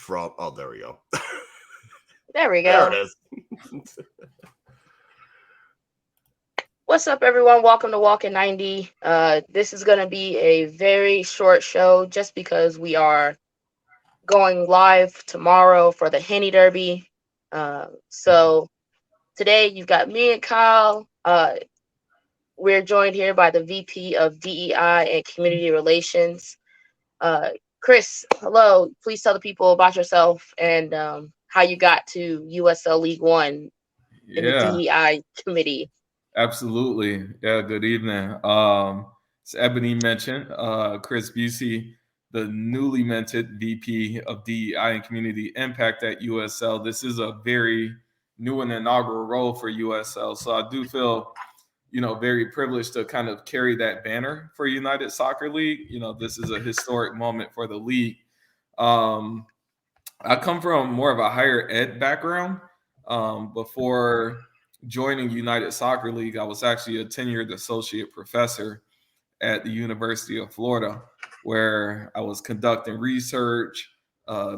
from. Oh, there we go. There we go. There it is. What's up, everyone? Welcome to Walking 90. This is going to be a very short show just because we are going live tomorrow for the Henny Derby. So today you've got me and Kyle. We're joined here by the VP of DEI and Community Relations. Chris, hello. Please tell the people about yourself and how you got to USL League One in the DEI committee. Absolutely. Yeah, good evening. As Eboni mentioned, Chris Busey, the newly minted VP of DEI and Community Impact at USL. This is a very new and inaugural role for USL. So I do feel, very privileged to kind of carry that banner for United Soccer League. This is a historic moment for the league. I come from more of a higher ed background. Before joining United Soccer League, I was actually a tenured associate professor at the University of Florida, where I was conducting research,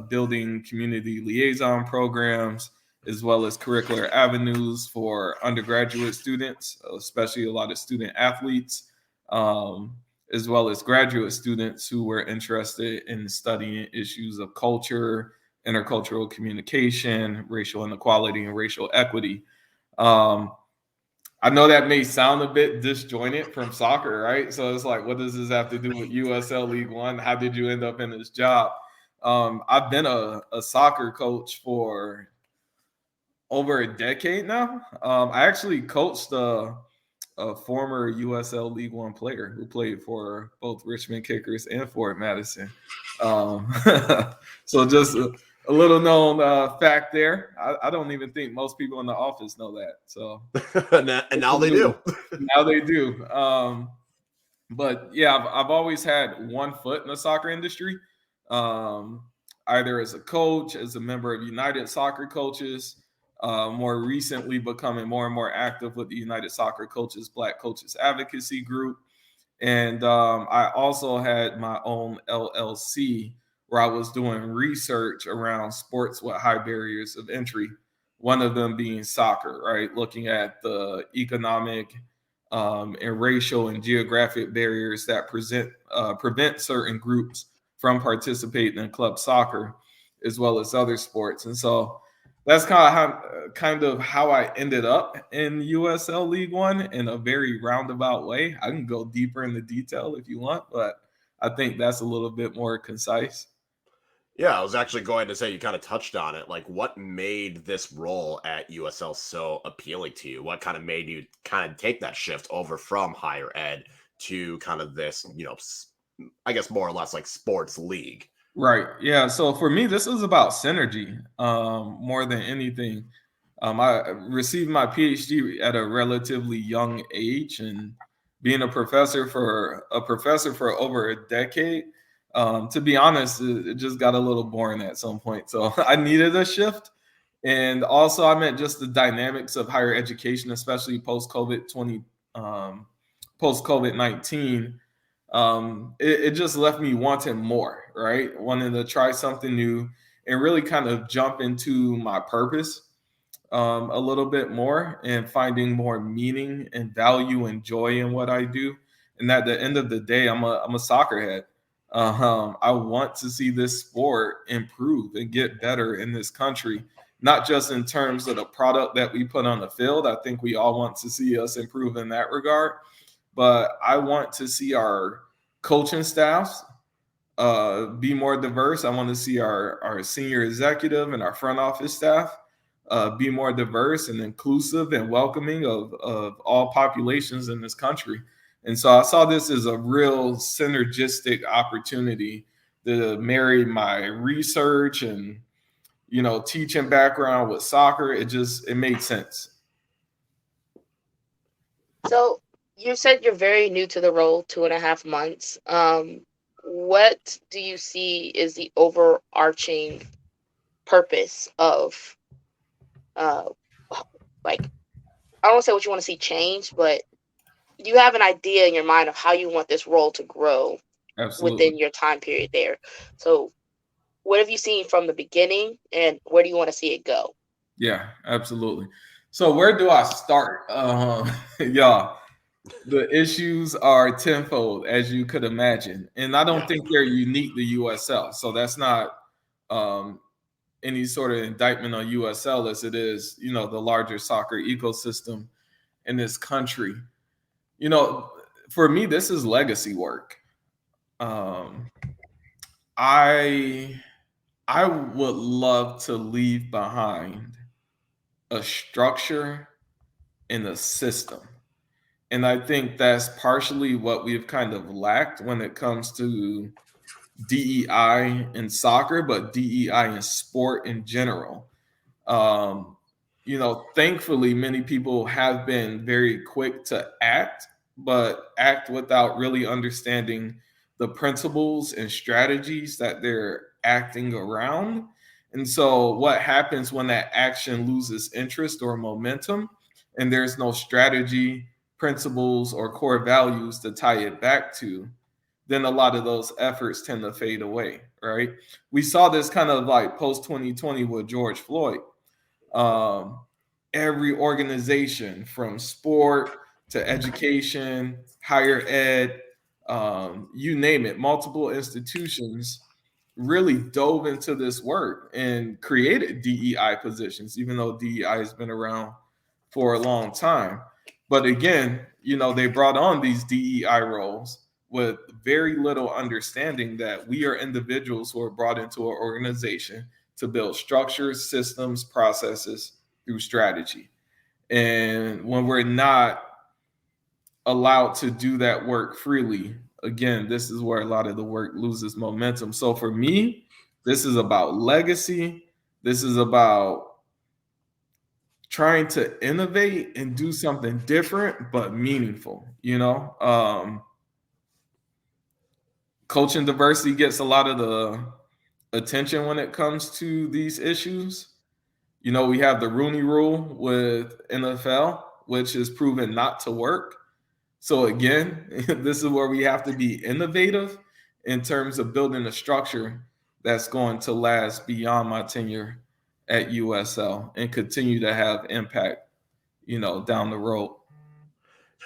building community liaison programs, as well as curricular avenues for undergraduate students, especially a lot of student athletes, as well as graduate students who were interested in studying issues of culture, intercultural communication, racial inequality, and racial equity. I know that may sound a bit disjointed from soccer, right? So it's like, what does this have to do with USL League One? How did you end up in this job? I've been a soccer coach for over a decade now. I actually coached a former USL League One player who played for both Richmond Kickers and Fort Madison. So just a little known fact there. I don't even think most people in the office know that. So and now they do. Now they do. But yeah, I've always had one foot in the soccer industry, either as a coach, as a member of United Soccer Coaches, more recently becoming more and more active with the United Soccer Coaches Black Coaches Advocacy Group. And I also had my own LLC where I was doing research around sports with high barriers of entry, one of them being soccer, right? Looking at the economic and racial and geographic barriers that prevent certain groups from participating in club soccer, as well as other sports. And so that's kind of how I ended up in USL League One in a very roundabout way. I can go deeper into detail if you want, but I think that's a little bit more concise. Yeah, I was actually going to say, you kind of touched on it. Like, what made this role at USL so appealing to you? What kind of made you kind of take that shift over from higher ed to kind of this, I guess more or less like sports league? Right. Yeah. So for me, this was about synergy more than anything. I received my PhD at a relatively young age, and being a professor for over a decade, to be honest, it just got a little boring at some point. So I needed a shift. And also I meant just the dynamics of higher education, especially post-COVID-19. It just left me wanting more, right? Wanting to try something new and really kind of jump into my purpose a little bit more and finding more meaning and value and joy in what I do. And at the end of the day, I'm a soccer head. I want to see this sport improve and get better in this country, not just in terms of the product that we put on the field. I think we all want to see us improve in that regard. But I want to see our coaching staffs be more diverse. I want to see our senior executive and our front office staff be more diverse and inclusive and welcoming of all populations in this country. And so I saw this as a real synergistic opportunity to marry my research and, teaching background with soccer. It made sense. So you said you're very new to the role, 2.5 months. What do you see is the overarching purpose of, I don't want to say what you want to see change, but do you have an idea in your mind of how you want this role to grow Absolutely. within your time period there? So what have you seen from the beginning, and where do you want to see it go? Yeah, absolutely. So where do I start? Y'all, the issues are tenfold, as you could imagine. And I don't think they're unique to USL. So that's not any sort of indictment on USL as it is, the larger soccer ecosystem in this country. For me, this is legacy work. I would love to leave behind a structure and a system. And I think that's partially what we've kind of lacked when it comes to DEI in soccer, but DEI in sport in general. Thankfully, many people have been very quick to act, but act without really understanding the principles and strategies that they're acting around. And so, what happens when that action loses interest or momentum, and there's no strategy, principles, or core values to tie it back to? Then a lot of those efforts tend to fade away, right? We saw this kind of like post 2020 with George Floyd. Every organization from sport to education, higher ed, you name it, multiple institutions really dove into this work and created DEI positions, even though DEI has been around for a long time. But again, they brought on these DEI roles with very little understanding that we are individuals who are brought into an organization to build structures, systems, processes through strategy. And when we're not allowed to do that work freely, again, this is where a lot of the work loses momentum. So for me, this is about legacy. This is about trying to innovate and do something different but meaningful. Coaching diversity gets a lot of the attention when it comes to these issues. We have the Rooney Rule with NFL, which is proven not to work. So again, this is where we have to be innovative in terms of building a structure that's going to last beyond my tenure at USL and continue to have impact, down the road.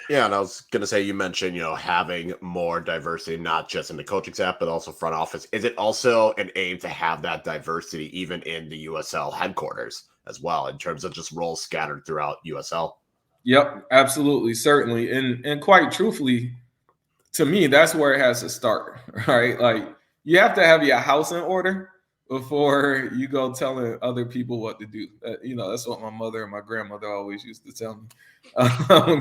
Yeah, and I was going to say, you mentioned, having more diversity, not just in the coaching staff, but also front office. Is it also an aim to have that diversity even in the USL headquarters as well, in terms of just roles scattered throughout USL? Yep, absolutely, certainly. And quite truthfully, to me, that's where it has to start, right? Like, you have to have your house in order before you go telling other people what to do. That's what my mother and my grandmother always used to tell me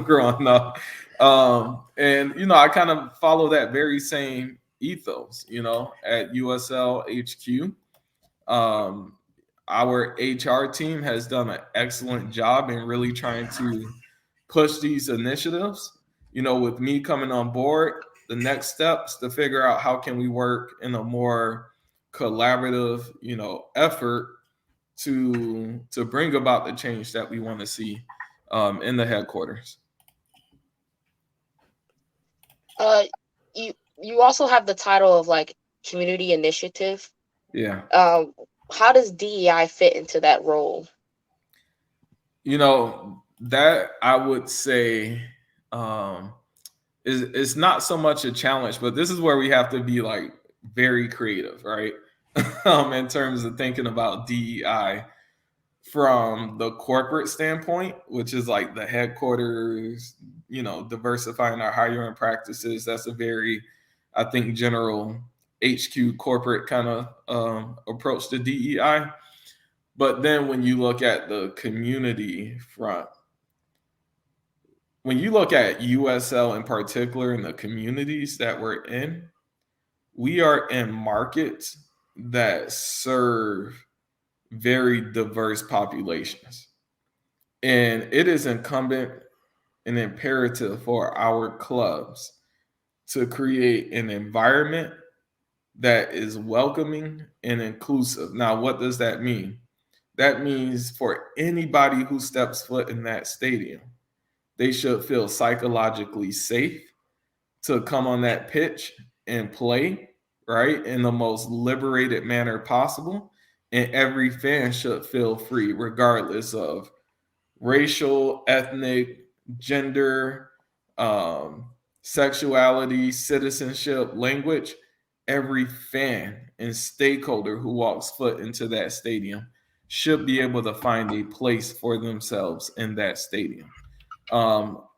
growing up. I kind of follow that very same ethos, at USL HQ. Our HR team has done an excellent job in really trying to push these initiatives. With me coming on board, the next steps to figure out how can we work in a more collaborative, effort to bring about the change that we want to see in the headquarters. You also have the title of like community initiative. Yeah. How does DEI fit into that role? That I would say is not so much a challenge, but this is where we have to be like very creative, right? In terms of thinking about DEI from the corporate standpoint, which is like the headquarters, diversifying our hiring practices. That's a very, I think, general HQ corporate kind of approach to DEI. But then when you look at the community front, when you look at USL in particular and the communities that we're in, we are in markets that serve very diverse populations. And it is incumbent and imperative for our clubs to create an environment that is welcoming and inclusive. Now, what does that mean? That means for anybody who steps foot in that stadium, they should feel psychologically safe to come on that pitch and play right, in the most liberated manner possible. And every fan should feel free, regardless of racial, ethnic, gender, sexuality, citizenship, language. Every fan and stakeholder who walks foot into that stadium should be able to find a place for themselves in that stadium.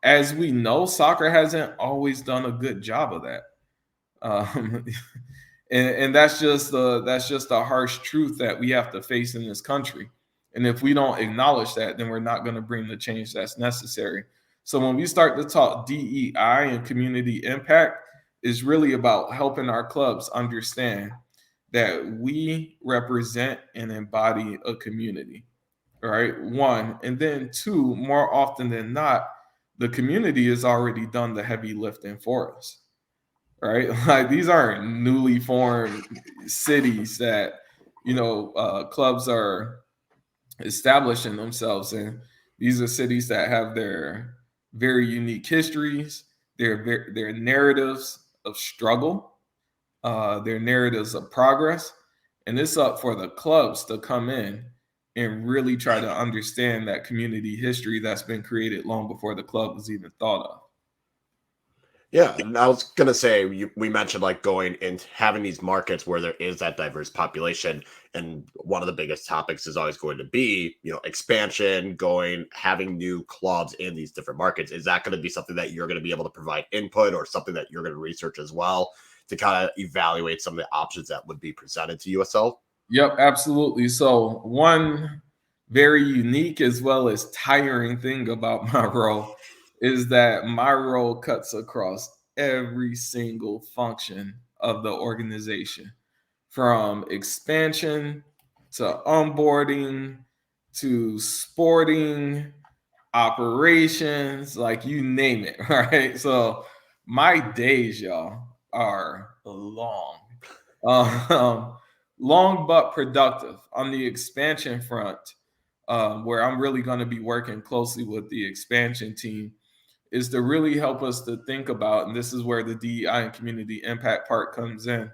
As we know, soccer hasn't always done a good job of that. Um, and that's just the harsh truth that we have to face in this country. And if we don't acknowledge that, then we're not going to bring the change that's necessary. So when we start to talk DEI and community impact, is really about helping our clubs understand that we represent and embody a community, right? One, and then two, more often than not, the community has already done the heavy lifting for us, right? Like these aren't newly formed cities that clubs are establishing themselves in. These are cities that have their very unique histories, their narratives of struggle, their narratives of progress, and it's up for the clubs to come in and really try to understand that community history that's been created long before the club was even thought of. Yeah, and I was gonna say we mentioned like going and having these markets where there is that diverse population, and one of the biggest topics is always going to be expansion, having new clubs in these different markets. Is that going to be something that you're going to be able to provide input, or something that you're going to research as well to kind of evaluate some of the options that would be presented to USL? Yep, absolutely. So one very unique as well as tiring thing about my role is that my role cuts across every single function of the organization, from expansion to onboarding to sporting operations, like you name it, right? So my days, y'all, are long. Um, Long but productive. On the expansion front, where I'm really going to be working closely with the expansion team, is to really help us to think about, and this is where the DEI and community impact part comes in.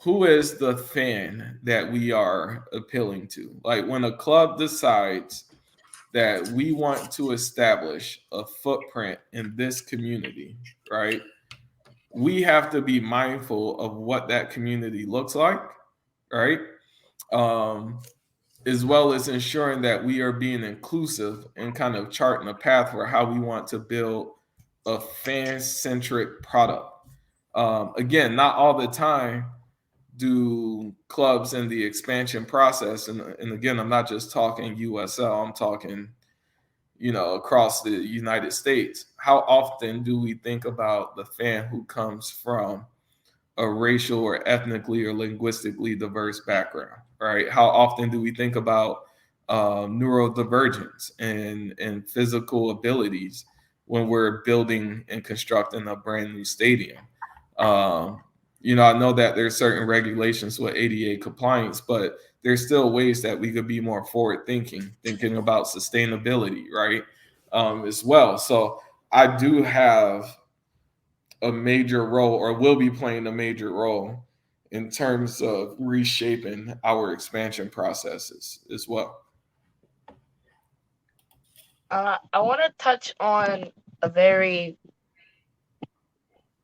Who is the fan that we are appealing to? Like when a club decides that we want to establish a footprint in this community, right? We have to be mindful of what that community looks like, right? As well as ensuring that we are being inclusive and kind of charting a path for how we want to build a fan-centric product. Again, not all the time do clubs in the expansion process, and again, I'm not just talking USL, I'm talking across the United States. How often do we think about the fan who comes from a racial or ethnically or linguistically diverse background, right? How often do we think about neurodivergence and physical abilities when we're building and constructing a brand new stadium? I know that there's certain regulations with ADA compliance, but there's still ways that we could be more forward thinking about sustainability, right? As well. So I do have a major role, or will be playing a major role, in terms of reshaping our expansion processes as well. I want to touch on a very,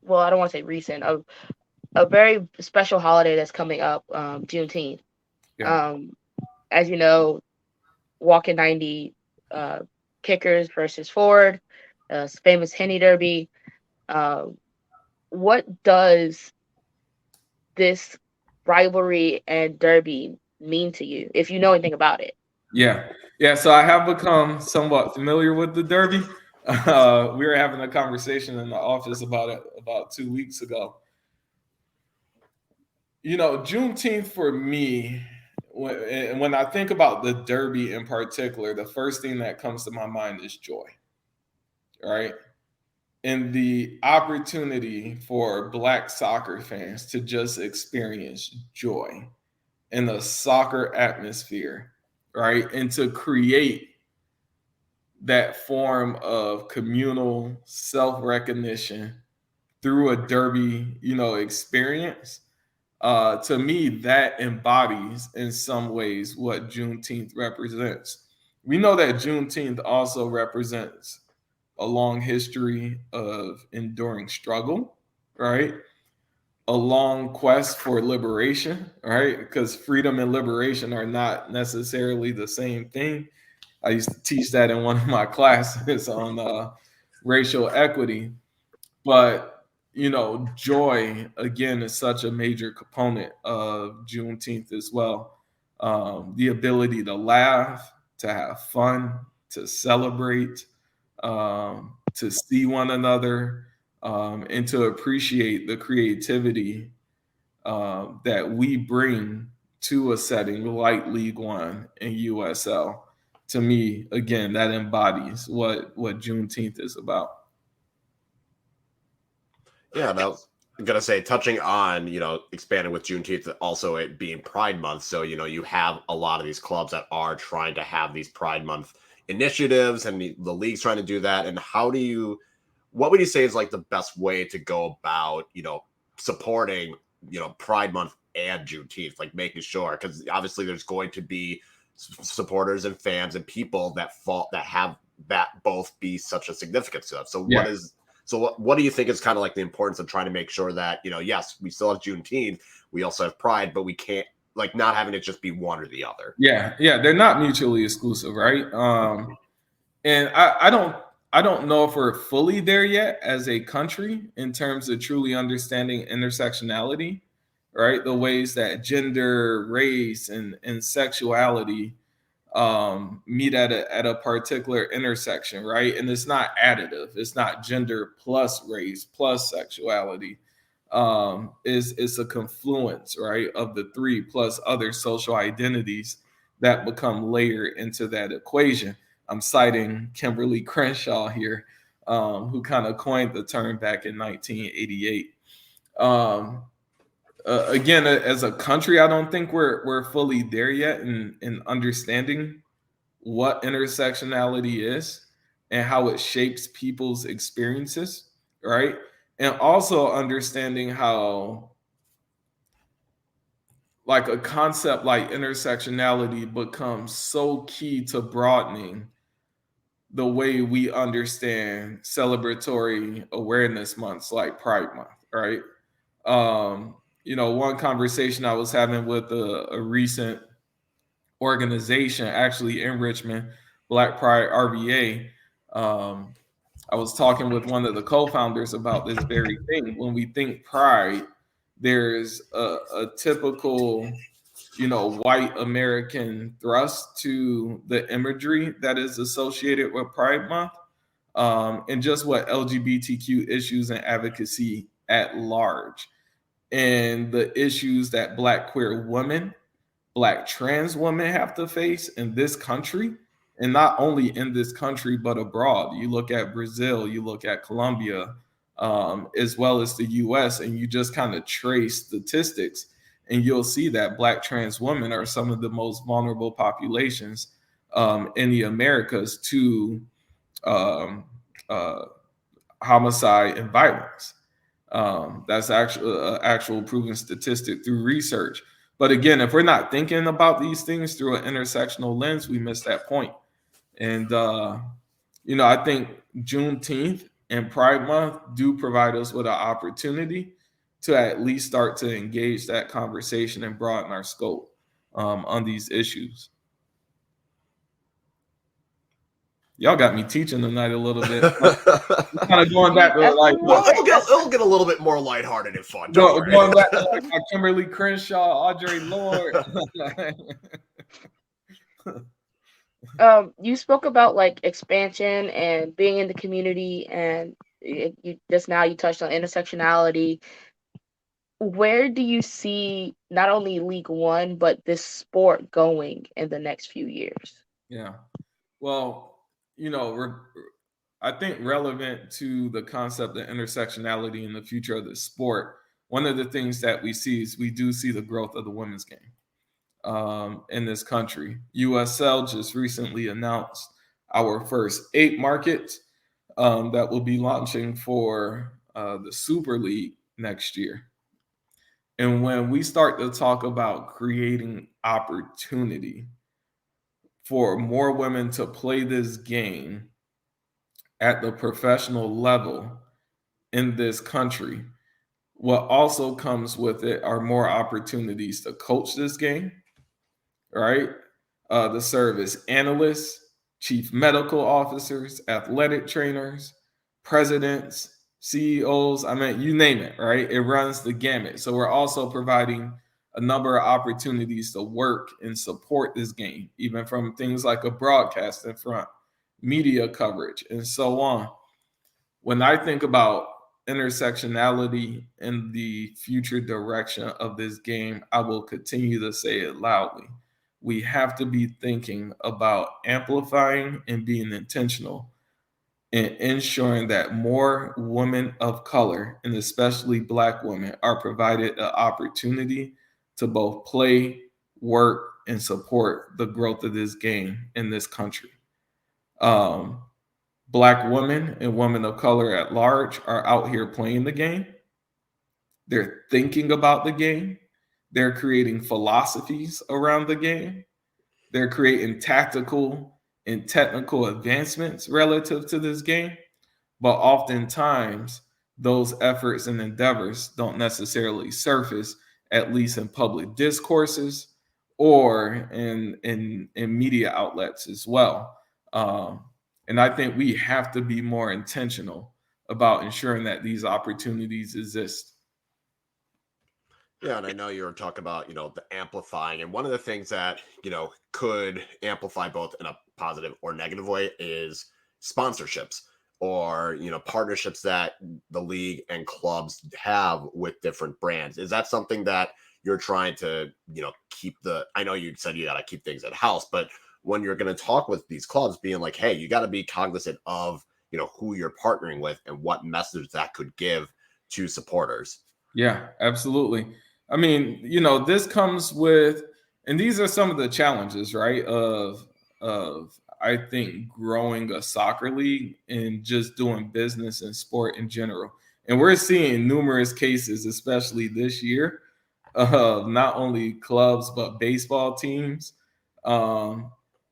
well, I don't want to say recent, a very special holiday that's coming up, Juneteenth. Yeah. As you know, Walking 90 Kickers versus Ford, famous Henny Derby. What does this rivalry and derby mean to you, if you know anything about it? Yeah. So I have become somewhat familiar with the Derby. We were having a conversation in the office about it about 2 weeks ago. Juneteenth for me, when I think about the Derby in particular, the first thing that comes to my mind is joy, right? And the opportunity for Black soccer fans to just experience joy in a soccer atmosphere, right? And to create that form of communal self-recognition through a derby, experience. To me, that embodies in some ways what Juneteenth represents. We know that Juneteenth also represents a long history of enduring struggle, right? A long quest for liberation, right? Because freedom and liberation are not necessarily the same thing. I used to teach that in one of my classes on racial equity. But joy again is such a major component of Juneteenth as well. The ability to laugh, to have fun, to celebrate, to see one another, and to appreciate the creativity that we bring to a setting like League One and USL. To me, again, that embodies what Juneteenth is about. Yeah, that was gonna say, touching on, expanding with Juneteenth, also it being Pride Month. So, you have a lot of these clubs that are trying to have these Pride Month initiatives, and the league's trying to do that. And what would you say is like the best way to go about, supporting, Pride Month and Juneteenth, like making sure, because obviously there's going to be supporters and fans and people that have that both be such a significance to them. So what do you think is kind of like the importance of trying to make sure that, yes, we still have Juneteenth, we also have Pride, but we can't, like, not having it just be one or the other. Yeah, they're not mutually exclusive, right? And I don't know if we're fully there yet as a country in terms of truly understanding intersectionality, right? The ways that gender, race, and sexuality meet at a particular intersection, right? And it's not additive. It's not gender plus race plus sexuality. It's a confluence, right, of the three plus other social identities that become layered into that equation. I'm citing Kimberly Crenshaw here, who kind of coined the term back in 1988. Again, as a country, I don't think we're fully there yet in understanding what intersectionality is and how it shapes people's experiences, right? And also understanding how, like, a concept like intersectionality becomes so key to broadening the way we understand celebratory awareness months like Pride Month, right? One conversation I was having with a recent organization, actually in Richmond, Black Pride RVA, I was talking with one of the co-founders about this very thing. When we think pride, there's a typical, white American thrust to the imagery that is associated with Pride Month, and just what LGBTQ issues and advocacy at large, and the issues that Black queer women, Black trans women have to face in this country, and not only in this country, but abroad. You look at Brazil, you look at Colombia, as well as the US, and you just kind of trace statistics, and you'll see that Black trans women are some of the most vulnerable populations in the Americas to homicide and violence. That's actual proven statistic through research. But again, if we're not thinking about these things through an intersectional lens, we miss that point. And, I think Juneteenth and Pride Month do provide us with an opportunity to at least start to engage that conversation and broaden our scope on these issues. Y'all got me teaching tonight a little bit. Kind of going back to it'll get a little bit more lighthearted and fun. Going back to like Kimberly Crenshaw, Audre Lorde. You spoke about like expansion and being in the community, and you touched on intersectionality. Where do you see not only League One but this sport going in the next few years? Yeah, well, I think relevant to the concept of intersectionality in the future of the sport, one of the things that we see is we do see the growth of the women's game in this country. USL just recently announced our first 8 markets that will be launching for the Super League next year. And when we start to talk about creating opportunity for more women to play this game at the professional level in this country, what also comes with it are more opportunities to coach this game, right? To serve as analysts, chief medical officers, athletic trainers, presidents, CEOs. I mean, you name it, right? It runs the gamut. So we're also providing a number of opportunities to work and support this game, even from things like a broadcast in front, media coverage, and so on. When I think about intersectionality and the future direction of this game, I will continue to say it loudly. We have to be thinking about amplifying and being intentional in ensuring that more women of color, and especially Black women, are provided an opportunity to both play, work, and support the growth of this game in this country. Black women and women of color at large are out here playing the game. They're thinking about the game. They're creating philosophies around the game. They're creating tactical and technical advancements relative to this game. But oftentimes, those efforts and endeavors don't necessarily surface, at least in public discourses or in media outlets as well. And I think we have to be more intentional about ensuring that these opportunities exist. Yeah, and I know you were talking about, the amplifying. And one of the things that, could amplify both in a positive or negative way is sponsorships or, partnerships that the league and clubs have with different brands. Is that something that you're trying to, keep I know you said you got to keep things in house, but when you're going to talk with these clubs, being like, hey, you got to be cognizant of, who you're partnering with and what message that could give to supporters. Yeah, absolutely. I mean, this comes with, and these are some of the challenges, right? Of I think growing a soccer league and just doing business and sport in general. And we're seeing numerous cases, especially this year, of not only clubs but baseball teams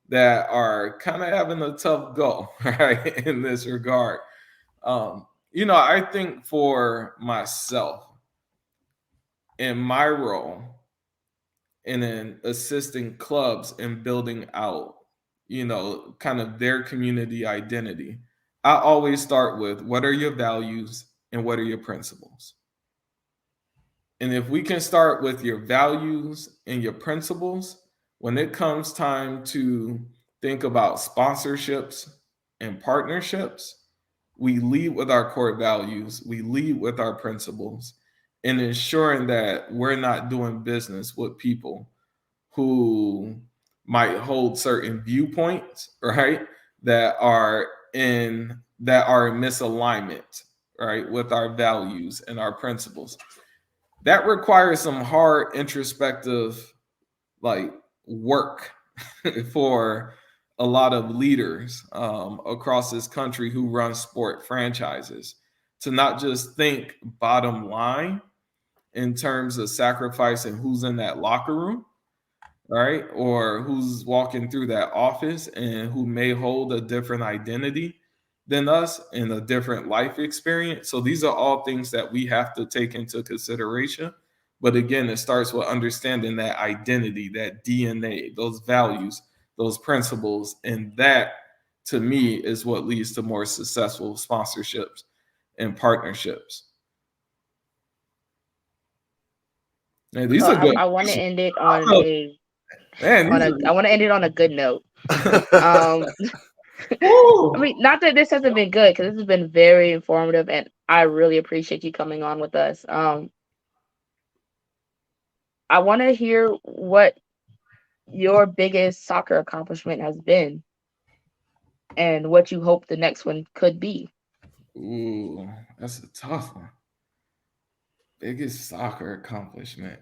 that are kind of having a tough go, right, in this regard. I think for myself, in my role in assisting clubs in building out, kind of their community identity, I always start with what are your values and what are your principles? And if we can start with your values and your principles, when it comes time to think about sponsorships and partnerships, we lead with our core values, we lead with our principles, and ensuring that we're not doing business with people who might hold certain viewpoints, right, that are in misalignment, right, with our values and our principles. That requires some hard introspective work for a lot of leaders across this country who run sport franchises to not just think bottom line in terms of sacrificing who's in that locker room, right? Or who's walking through that office and who may hold a different identity than us and a different life experience. So these are all things that we have to take into consideration. But again, it starts with understanding that identity, that DNA, those values, those principles. And that, to me, is what leads to more successful sponsorships and partnerships. Man, these are good. I want to end it on I want to end it on a good note. I mean, not that this hasn't been good, because this has been very informative, and I really appreciate you coming on with us. I want to hear what your biggest soccer accomplishment has been and what you hope the next one could be. Ooh, that's a tough one. Biggest soccer accomplishment.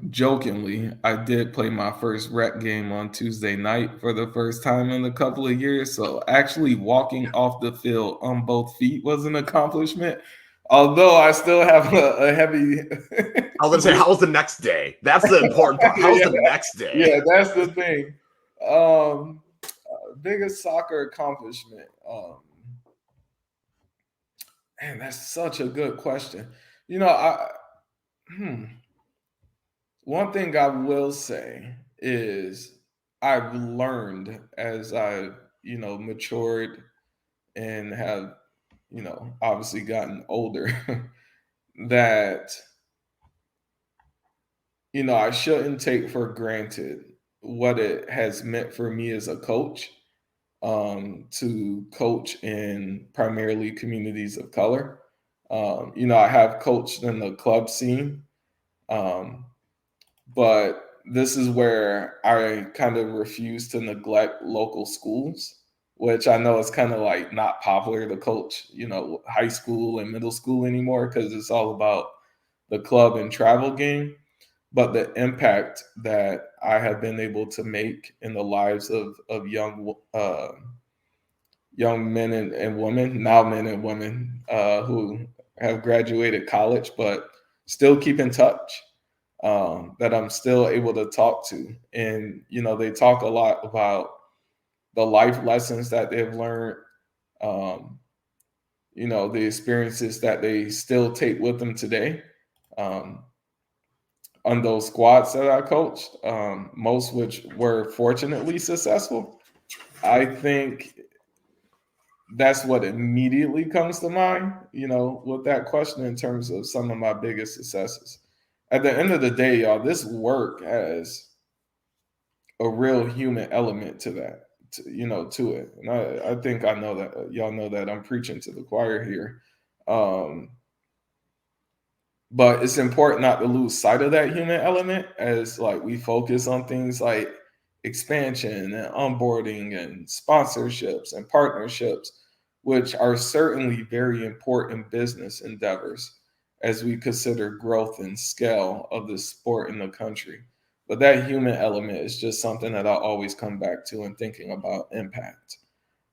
Jokingly, I did play my first rec game on Tuesday night for the first time in a couple of years. So actually walking off the field on both feet was an accomplishment. Although I still have a heavy. I was gonna say, how was the next day? That's the important part. How was the next day? Yeah, that's the thing. Biggest soccer accomplishment. Man, that's such a good question. One thing I will say is I've learned as I, matured and have, obviously gotten older that, I shouldn't take for granted what it has meant for me as a coach, to coach in primarily communities of color. I have coached in the club scene. But this is where I kind of refuse to neglect local schools, which I know is kind of like not popular to coach, high school and middle school anymore because it's all about the club and travel game. But the impact that I have been able to make in the lives of young men and women, now men and women who have graduated college, but still keep in touch. That I'm still able to talk to. And, they talk a lot about the life lessons that they've learned, the experiences that they still take with them today. On those squads that I coached, most which were fortunately successful, I think that's what immediately comes to mind, with that question in terms of some of my biggest successes. At the end of the day, y'all, this work has a real human element to that, to it. And I think I know that y'all know that I'm preaching to the choir here. But it's important not to lose sight of that human element as like we focus on things like expansion and onboarding and sponsorships and partnerships, which are certainly very important business endeavors as we consider growth and scale of the sport in the country. But that human element is just something that I always come back to in thinking about impact.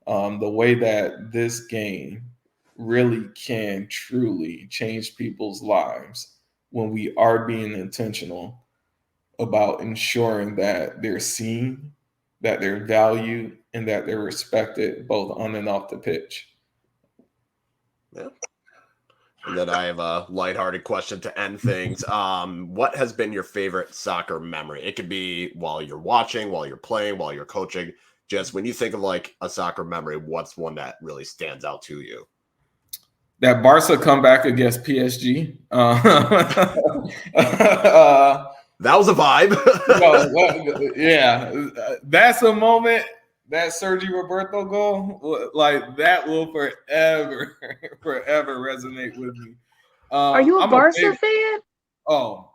The way that this game really can truly change people's lives when we are being intentional about ensuring that they're seen, that they're valued, and that they're respected both on and off the pitch. Yeah. And then I have a lighthearted question to end things. What has been your favorite soccer memory? It could be while you're watching, while you're playing, while you're coaching. Just when you think of like a soccer memory, what's one that really stands out to you? That Barca comeback against PSG. That was a vibe. Yeah, that's a moment. That Sergio Roberto goal, like that will forever resonate with me. Are you a Barca fan? Oh,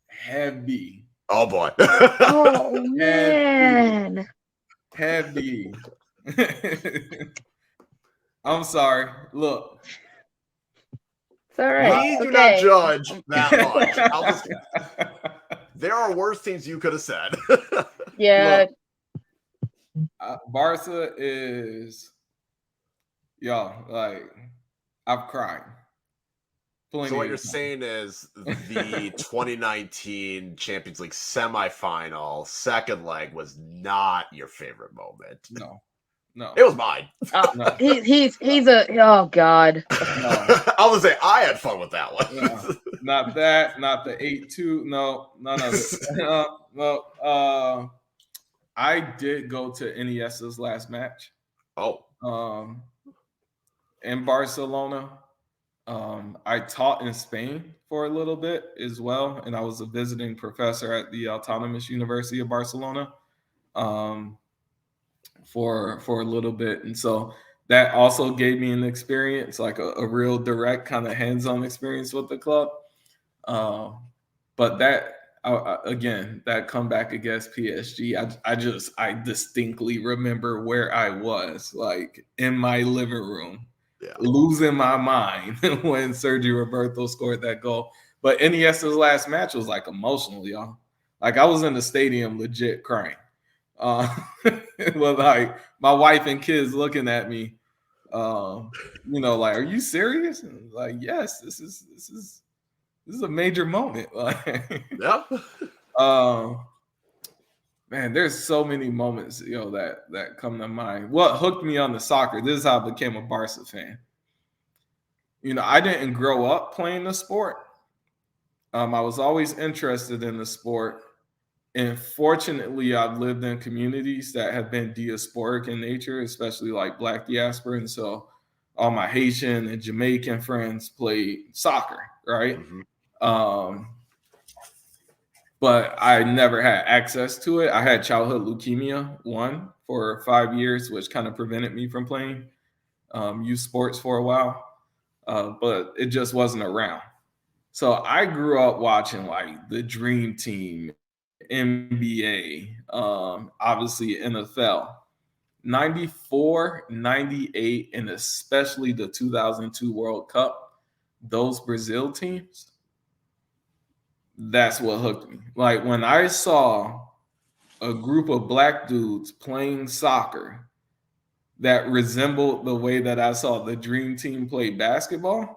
heavy. Oh boy. Oh man. Heavy. I'm sorry. Look. It's all right. We do not judge that much. There are worse things you could have said. Yeah. Look, Barca is, y'all, like, I've cried. So what you're saying is the 2019 Champions League semifinal second leg was not your favorite moment. No. It was mine. No. He's a oh god. No. I was gonna say I had fun with that one. No, not that, not the 8-2. No, none of it. No. I did go to Iniesta's last match. Oh. In Barcelona. I taught in Spain for a little bit as well, and I was a visiting professor at the Autonomous University of Barcelona for a little bit. And so that also gave me an experience, like a real direct kind of hands-on experience with the club. But that, again, that comeback against PSG, I distinctly remember where I was, like in my living room. Yeah. Losing my mind when Sergio Roberto scored that goal. But NES's last match was like emotional, y'all. Like I was in the stadium legit crying. It was like my wife and kids looking at me, like, are you serious? And like, yes, this is a major moment. Like, Yeah. Man, there's so many moments, that come to mind. What hooked me on the soccer? This is how I became a Barca fan. I didn't grow up playing the sport. I was always interested in the sport. And fortunately, I've lived in communities that have been diasporic in nature, especially like Black diaspora. And so all my Haitian and Jamaican friends played soccer, right? Mm-hmm. But I never had access to it. I had childhood leukemia, for 5 years, which kind of prevented me from playing youth sports for a while. But it just wasn't around. So I grew up watching like the Dream Team, NBA, obviously NFL. 94, 98, and especially the 2002 World Cup, those Brazil teams, that's what hooked me. Like when I saw a group of Black dudes playing soccer that resembled the way that I saw the Dream Team play basketball,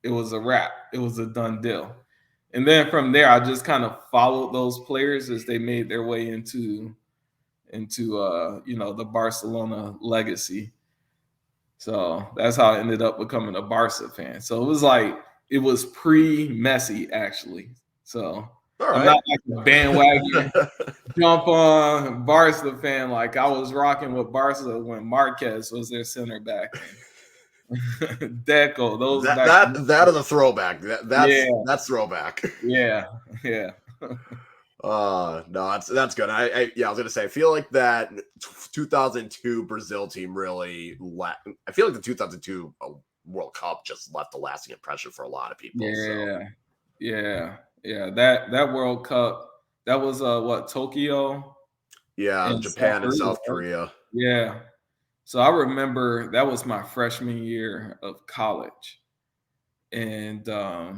it was a wrap. It was a done deal. And then from there, I just kind of followed those players as they made their way into the Barcelona legacy. So that's how I ended up becoming a Barca fan. So it was pre-Messi actually. So I'm not like a bandwagon jump on Barca fan. Like I was rocking with Barca when Marquez was their center back. Deco, those that is a throwback. That's throwback. Yeah. No, that's good. I was gonna say, I feel like that 2002 Brazil team really I feel like the 2002 World Cup just left a lasting impression for a lot of people. Yeah. That World Cup, that was Tokyo? Yeah, Japan and South Korea. Yeah. So I remember that was my freshman year of college, and a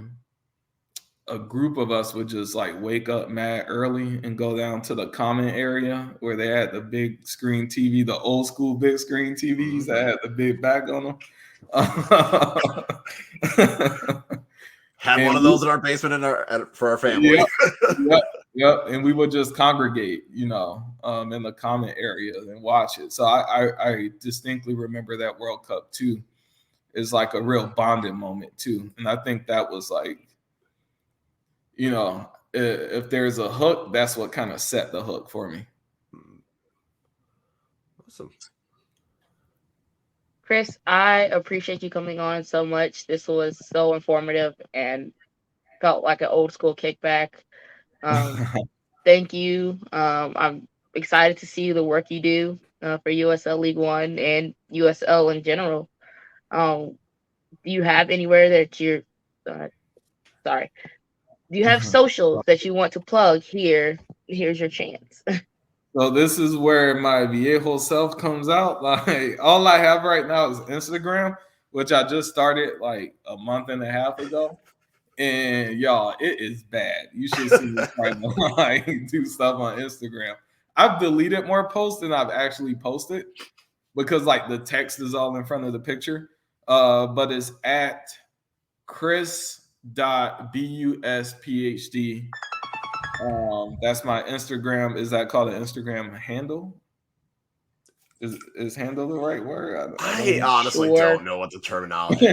group of us would just like wake up mad early and go down to the common area where they had the big screen TV, the old school big screen TVs that had the big back on them. Had one of those in our basement for our family. Yep. And we would just congregate, in the common area and watch it. So I distinctly remember that World Cup too. Is like a real bonding moment too. And I think that was like, if there's a hook, that's what kind of set the hook for me. Awesome. Chris, I appreciate you coming on so much. This was so informative and felt like an old school kickback. Thank you. I'm excited to see the work you do for USL League One and USL in general. Do you have anywhere that you're sorry? Do you have socials that you want to plug here? Here's your chance. So this is where my viejo self comes out. Like all I have right now is Instagram, which I just started like a month and a half ago. And y'all, it is bad. You should see me trying to like do stuff on Instagram. I've deleted more posts than I've actually posted because like the text is all in front of the picture. But it's at chris.busphd. That's my Instagram. Is that called an Instagram handle? Is handle the right word? I honestly don't know what the terminology.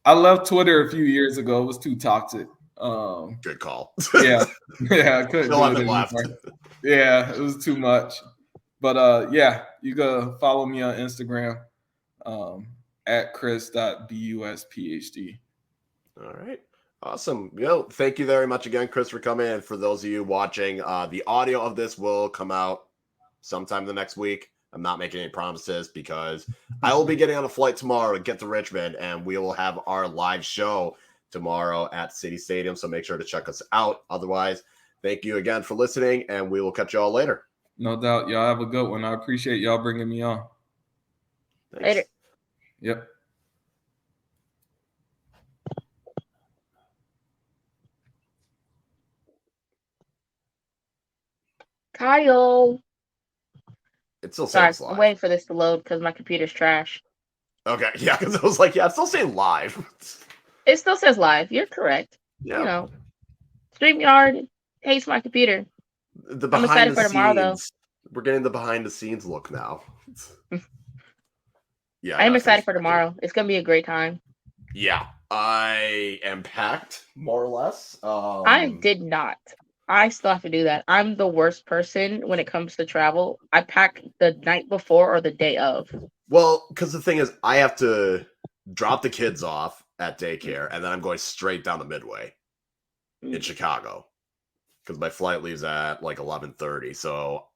I left Twitter a few years ago. It was too toxic. Good call. Yeah, I couldn't do it anymore. Yeah, it was too much. But you can follow me on Instagram at chris.busphd. All right. Awesome. Thank you very much again, Chris, for coming in. For those of you watching, the audio of this will come out sometime the next week. I'm not making any promises because I will be getting on a flight tomorrow to get to Richmond, and we will have our live show tomorrow at City Stadium. So make sure to check us out. Otherwise, thank you again for listening, and we will catch you all later. No doubt. Y'all have a good one. I appreciate y'all bringing me on. Thanks. Later. Yep. Kyle. It's still Sorry, saying I'm live. waiting for this to load because my computer's trash. Okay, yeah, because I was like, yeah, it's still saying live. It still says live. You're correct. Yeah. You know, StreamYard hates my computer. The I'm behind excited the for tomorrow, though. scenes. We're getting the behind the scenes look now. Yeah, I am gotta excited finish for that, dude. tomorrow. It's gonna be a great time. Yeah, I am packed, more or less. I did not. I still have to do that. I'm the worst person when it comes to travel. I pack the night before or the day of. Well, because the thing is, I have to drop the kids off at daycare, and then I'm going straight down to Midway in Chicago because my flight leaves at like 11:30. So